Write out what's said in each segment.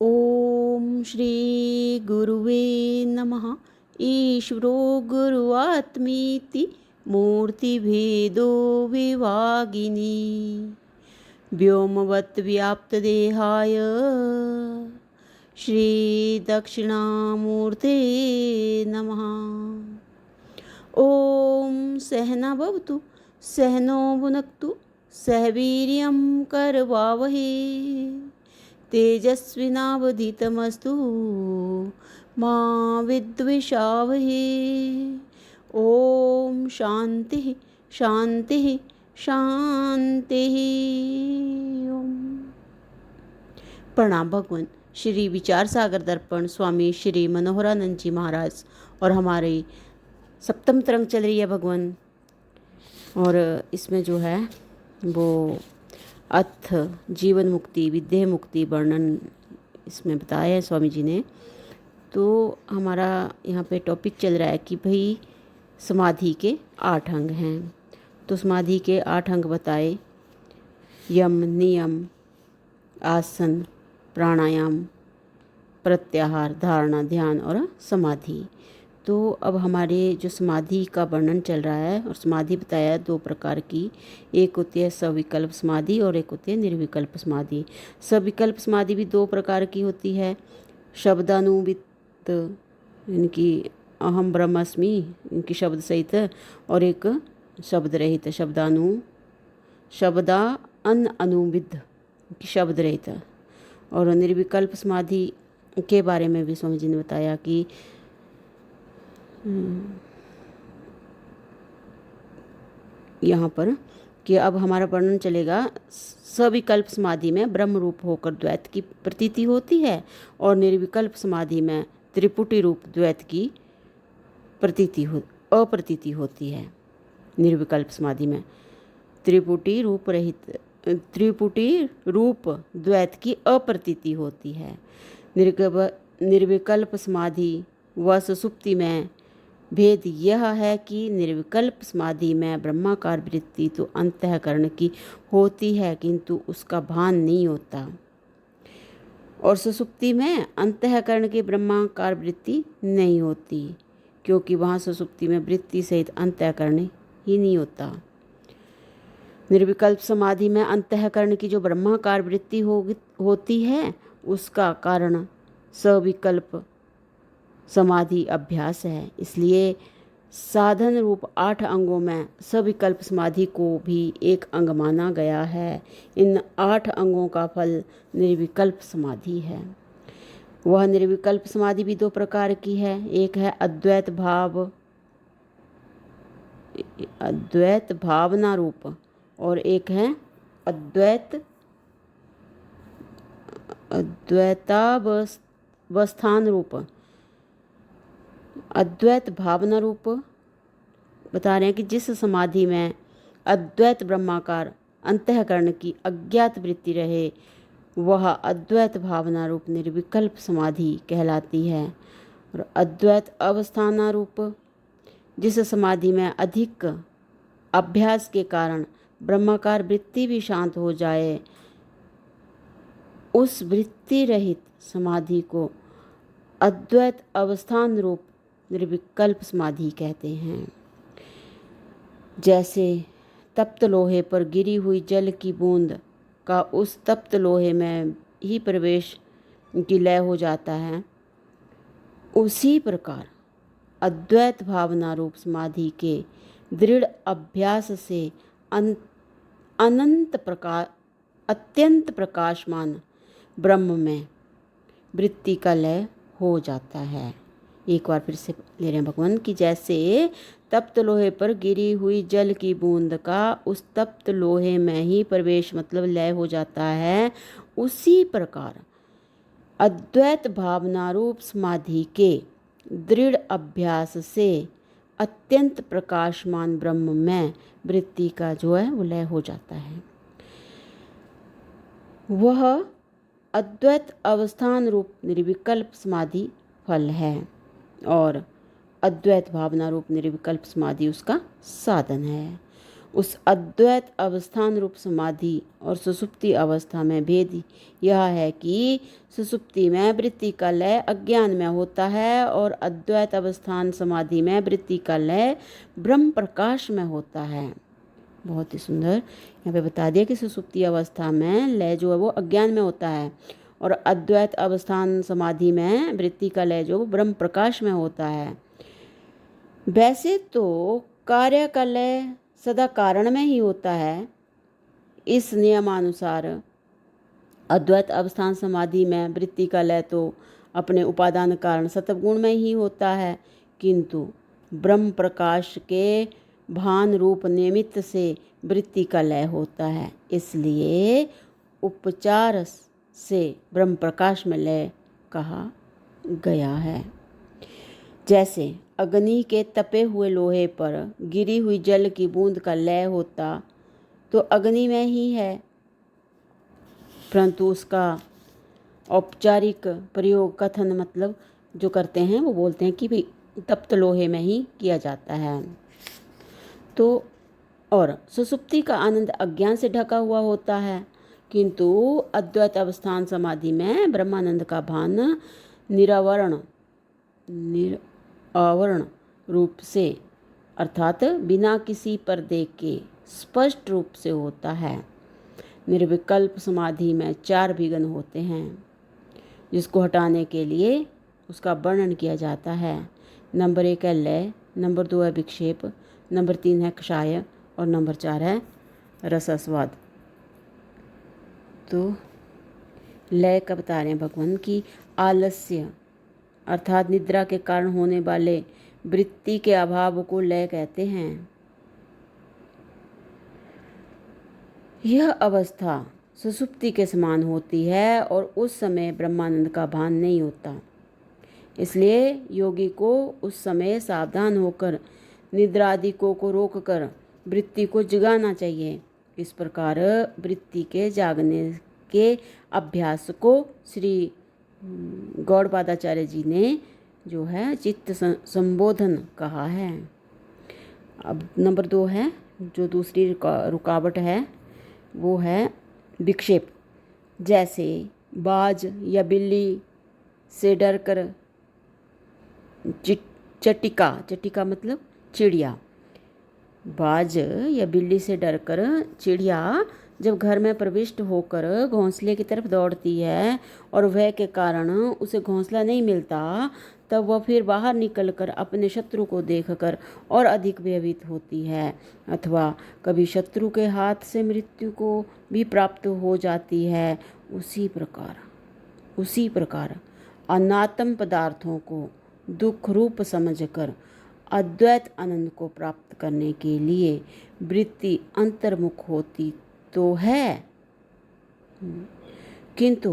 ओम श्री गुरुवे नमः। ईश्वरो गुरुआत्मीति मूर्तिभेदो विभागिनी व्योमवत् व्याप्तदेहाय श्रीदक्षिणामूर्ते नमः। ओम सहना भवतु सहनो भुनक्तु सह वीर्यं करवावहे तेजस्विनावधीतमस्तु मा विद्विषावहे। ओम शांति शांति शांति। ओम प्रणाम भगवान श्री विचार सागर दर्पण स्वामी श्री मनोहरानंद जी महाराज और हमारे सप्तम तरंग चल रही है भगवान। और इसमें जो है वो अथ जीवन मुक्ति विदेह मुक्ति वर्णन इसमें बताया है स्वामी जी ने। तो हमारा यहाँ पे टॉपिक चल रहा है कि भाई समाधि के 8 अंग हैं। तो समाधि के 8 अंग बताए, यम नियम आसन प्राणायाम प्रत्याहार धारणा ध्यान और समाधि। तो अब हमारे जो समाधि का वर्णन चल रहा है और समाधि बताया 2 प्रकार की, एक होती है सविकल्प समाधि और एक होती है निर्विकल्प समाधि। सविकल्प समाधि भी 2 प्रकार की होती है, शब्दानुवित इनकी अहम ब्रह्मास्मि इनकी शब्द सहित, और एक शब्द रहित शब्दा अनुविद की शब्द रहित। और निर्विकल्प समाधि के बारे में भी स्वामी जी ने बताया कि यहाँ पर कि अब हमारा वर्णन चलेगा। सविकल्प समाधि में ब्रह्म रूप होकर द्वैत की प्रतीति होती है और निर्विकल्प समाधि में त्रिपुटी रूप द्वैत की अप्रतीति होती है। निर्विकल्प समाधि में त्रिपुटी रूप द्वैत की अप्रतीति होती है। निर्विकल्प समाधि व सुषुप्ति में भेद यह है कि निर्विकल्प समाधि में ब्रह्माकार वृत्ति तो अंतःकरण की होती है किंतु उसका भान नहीं होता, और सुषुप्ति में अंतःकरण की ब्रह्माकार वृत्ति नहीं होती क्योंकि वहाँ सुषुप्ति में वृत्ति सहित अंतःकरण ही नहीं होता। निर्विकल्प समाधि में अंतःकरण की जो ब्रह्माकार वृत्ति होती है उसका कारण सविकल्प समाधि अभ्यास है। इसलिए साधन रूप 8 अंगों में सविकल्प समाधि को भी एक अंग माना गया है। इन 8 अंगों का फल निर्विकल्प समाधि है। वह निर्विकल्प समाधि भी 2 प्रकार की है, एक है अद्वैत भावना रूप और एक है अद्वैतावस्थान रूप। अद्वैत भावना रूप बता रहे हैं कि जिस समाधि में अद्वैत ब्रह्माकार अंतःकरण की अज्ञात वृत्ति रहे वह अद्वैत भावना रूप निर्विकल्प समाधि कहलाती है। और अद्वैत अवस्थाना रूप जिस समाधि में अधिक अभ्यास के कारण ब्रह्माकार वृत्ति भी शांत हो जाए उस वृत्ति रहित समाधि को अद्वैत अवस्थान रूप निर्विकल्प समाधि कहते हैं। जैसे तप्त लोहे पर गिरी हुई जल की बूंद का उस तप्त लोहे में ही प्रवेश की लय हो जाता है, उसी प्रकार अद्वैत भावना रूप समाधि के दृढ़ अभ्यास से अत्यंत प्रकाशमान ब्रह्म में वृत्ति का लय हो जाता है। एक बार फिर से ले रहे हैं भगवान कि जैसे तप्त लोहे पर गिरी हुई जल की बूंद का उस तप्त लोहे में ही प्रवेश मतलब लय हो जाता है, उसी प्रकार अद्वैत भावना रूप समाधि के दृढ़ अभ्यास से अत्यंत प्रकाशमान ब्रह्म में वृत्ति का जो है वो लय हो जाता है। वह अद्वैत अवस्थान रूप निर्विकल्प समाधि फल है और अद्वैत भावना रूप निर्विकल्प समाधि उसका साधन है। उस अद्वैत अवस्थान रूप समाधि और सुषुप्ति अवस्था में भेद यह है कि सुषुप्ति में वृत्ति का लय अज्ञान में होता है और अद्वैत अवस्थान समाधि में वृत्ति का लय ब्रह्म प्रकाश में होता है। बहुत ही सुंदर यहाँ पे बता दिया कि सुषुप्ति अवस्था में लय जो है वो अज्ञान में होता है और अद्वैत अवस्थान समाधि में वृत्ति का लय जो ब्रह्म प्रकाश में होता है। वैसे तो कार्य का लय सदा कारण में ही होता है। इस नियमानुसार अद्वैत अवस्थान समाधि में वृत्ति का लय तो अपने उपादान कारण सत्वगुण में ही होता है, किंतु ब्रह्म प्रकाश के भान रूप निमित्त से वृत्ति का लय होता है। इसलिए उपचार से ब्रह्म प्रकाश में लय कहा गया है। जैसे अग्नि के तपे हुए लोहे पर गिरी हुई जल की बूंद का लय होता तो अग्नि में ही है, परंतु उसका औपचारिक प्रयोग कथन मतलब जो करते हैं वो बोलते हैं कि भाई तप्त लोहे में ही किया जाता है। तो और सुषुप्ति का आनंद अज्ञान से ढका हुआ होता है, किंतु अद्वैत अवस्थान समाधि में ब्रह्मानंद का भान निरावरण रूप से अर्थात बिना किसी पर्दे के स्पष्ट रूप से होता है। निर्विकल्प समाधि में 4 विघ्न होते हैं जिसको हटाने के लिए उसका वर्णन किया जाता है। नंबर 1 है लय, नंबर 2 है विक्षेप, नंबर 3 है क्षय और नंबर 4 है रसास्वाद। तो लय का बता रहे हैं भगवान की आलस्य अर्थात निद्रा के कारण होने वाले वृत्ति के अभाव को लय कहते हैं। यह अवस्था सुषुप्ति के समान होती है और उस समय ब्रह्मानंद का भान नहीं होता। इसलिए योगी को उस समय सावधान होकर निद्रादिकों को रोककर वृत्ति को जगाना चाहिए। इस प्रकार वृत्ति के जागने के अभ्यास को श्री गौड़पादाचार्य जी ने जो है चित्त संबोधन कहा है। अब नंबर 2 है जो दूसरी रुकावट है वो है विक्षेप। जैसे बाज या बिल्ली से डरकर चटिका मतलब चिड़िया, बाज या बिल्ली से डरकर चिड़िया जब घर में प्रविष्ट होकर घोंसले की तरफ दौड़ती है और भय के कारण उसे घोंसला नहीं मिलता, तब वह फिर बाहर निकलकर अपने शत्रु को देखकर और अधिक भयभीत होती है, अथवा कभी शत्रु के हाथ से मृत्यु को भी प्राप्त हो जाती है। उसी प्रकार अनात्म पदार्थों को दुख रूप समझकर अद्वैत आनंद को प्राप्त करने के लिए वृत्ति अंतर्मुख होती तो है, किंतु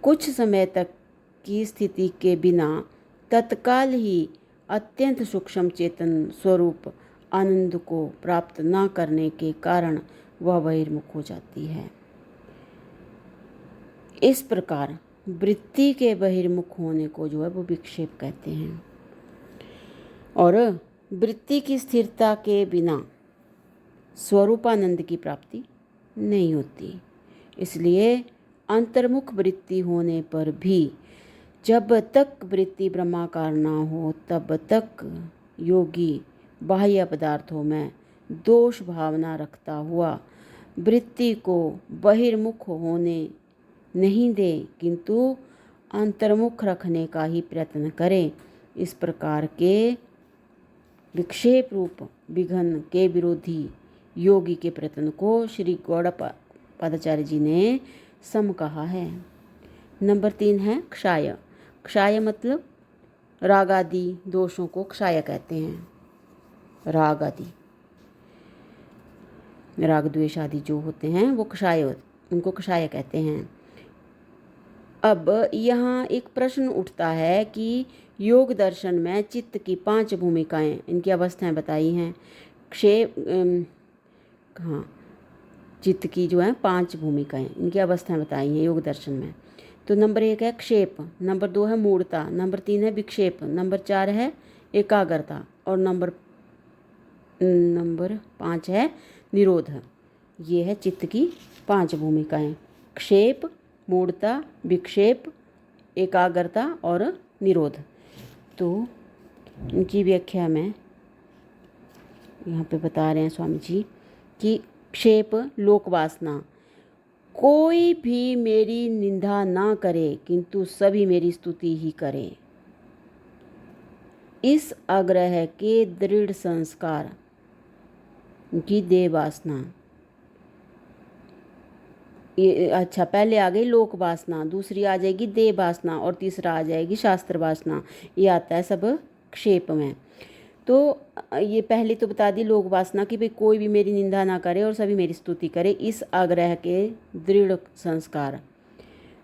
कुछ समय तक की स्थिति के बिना तत्काल ही अत्यंत सूक्ष्म चेतन स्वरूप आनंद को प्राप्त न करने के कारण वह बहिर्मुख हो जाती है। इस प्रकार वृत्ति के बहिर्मुख होने को जो है वो विक्षेप कहते हैं। और वृत्ति की स्थिरता के बिना स्वरूपानंद की प्राप्ति नहीं होती। इसलिए अंतर्मुख वृत्ति होने पर भी जब तक वृत्ति ब्रह्माकार ना हो तब तक योगी बाह्य पदार्थों में दोष भावना रखता हुआ वृत्ति को बहिर्मुख होने नहीं दे, किंतु अंतर्मुख रखने का ही प्रयत्न करे। इस प्रकार के विक्षेप रूप विघ्न के विरोधी योगी के प्रयत्न को श्री गौड़पादाचार्य जी ने सम कहा है। नंबर 3 है क्षय। क्षय मतलब राग आदि दोषों को क्षय कहते हैं। राग आदि राग द्वेष आदि जो होते हैं वो क्षय, उनको क्षय कहते हैं। अब यहाँ एक प्रश्न उठता है कि योग दर्शन में चित्त की 5 भूमिकाएं, इनकी अवस्थाएं बताई हैं। चित्त की जो है 5 भूमिकाएं, इनकी अवस्थाएं बताई हैं योग दर्शन में। तो नंबर 1 है क्षेप, नंबर 2 है मूढ़ता, नंबर 3 है विक्षेप, नंबर 4 है एकाग्रता और नंबर नंबर 5 है निरोध। ये है चित्त की 5 भूमिकाएं: क्षेप, मूढ़ता, विक्षेप, एकाग्रता और निरोध। तो इनकी व्याख्या में यहाँ पे बता रहे हैं स्वामी जी कि क्षेप लोक वासना, कोई भी मेरी निंदा ना करे किंतु सभी मेरी स्तुति ही करें। इस आग्रह के दृढ़ संस्कार की देह वासना। ये अच्छा, पहले आ गई लोक वासना, दूसरी आ जाएगी देह वासना और तीसरा आ जाएगी शास्त्र वासना। ये आता है सब क्षेप में। तो ये पहले तो बता दी लोक वासना कि भाई कोई भी मेरी निंदा ना करे और सभी मेरी स्तुति करे, इस आग्रह के दृढ़ संस्कार।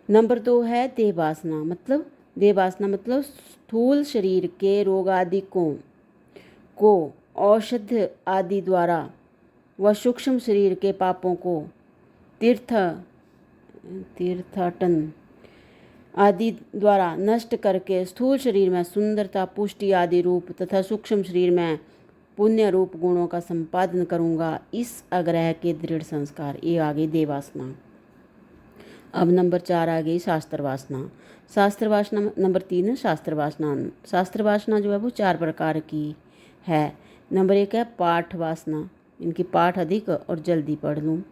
नंबर 2 है देह वासना, मतलब देह वासना मतलब स्थूल शरीर के रोग आदि को औषध आदि द्वारा व सूक्ष्म शरीर के पापों को तीर्थाटन आदि द्वारा नष्ट करके स्थूल शरीर में सुंदरता, पुष्टि आदि रूप तथा सूक्ष्म शरीर में पुण्य रूप गुणों का संपादन करूँगा, इस आग्रह के दृढ़ संस्कार। ये आ गई देह वासना। अब नंबर 4 आ गई शास्त्र वासना। शास्त्र वासना नंबर 3 है शास्त्र वासना। शास्त्र वासना जो है वो 4 प्रकार की है। नंबर 1 है पाठ वासना, इनकी पाठ अधिक और जल्दी पढ़ लूँ।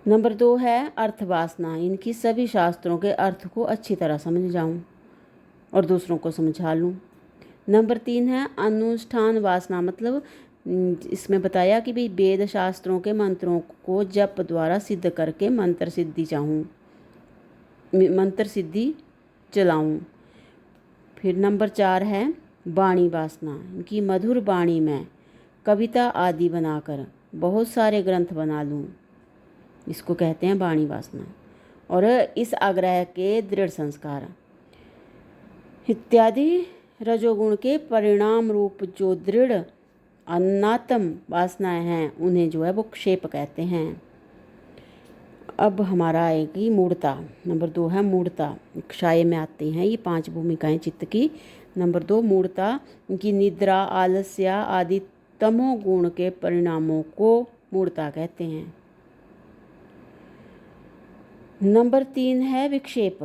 नंबर 2 है अर्थ वासना, इनकी सभी शास्त्रों के अर्थ को अच्छी तरह समझ जाऊं और दूसरों को समझा लूं। नंबर 3 है अनुष्ठान वासना, मतलब इसमें बताया कि भाई वेद शास्त्रों के मंत्रों को जप द्वारा सिद्ध करके मंत्र सिद्धि चलाऊं। फिर नंबर 4 है वाणी वासना, इनकी मधुर वाणी में कविता आदि बनाकर बहुत सारे ग्रंथ बना लूं, इसको कहते हैं वाणी वासना। और इस आग्रह के दृढ़ संस्कार इत्यादि रजोगुण के परिणाम रूप जो दृढ़ अन्नात्म वासनाएं हैं उन्हें जो है वो क्षेप कहते हैं। अब हमारा आएगी मूढ़ता। नंबर 2 है मूढ़ता, क्षय में आते हैं ये 5 भूमिकाएं चित्त की। नंबर 2 मूढ़ता, की निद्रा, आलस्य आदि तमोगुण के परिणामों को मूढ़ता कहते हैं। नंबर 3 है विक्षेप,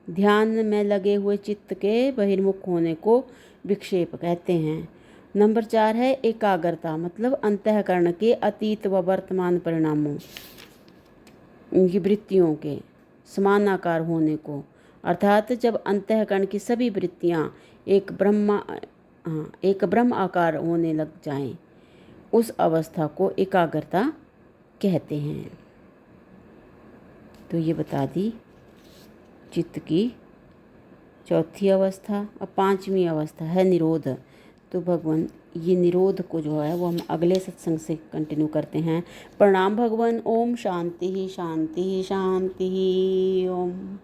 ध्यान में लगे हुए चित्त के बहिर्मुख होने को विक्षेप कहते हैं। नंबर 4 है एकाग्रता, मतलब अंतःकरण के अतीत व वर्तमान परिणामों उनकी वृत्तियों के समानाकार होने को, अर्थात जब अंतःकरण की सभी वृत्तियाँ एक ब्रह्म आकार होने लग जाएं, उस अवस्था को एकाग्रता कहते हैं। तो ये बता दी चित्त की 4थी अवस्था। अब 5वीं अवस्था है निरोध। तो भगवान ये निरोध को जो है वो हम अगले सत्संग से कंटिन्यू करते हैं। प्रणाम भगवान। ओम शांति ही शांति ही शांति ही। ओम।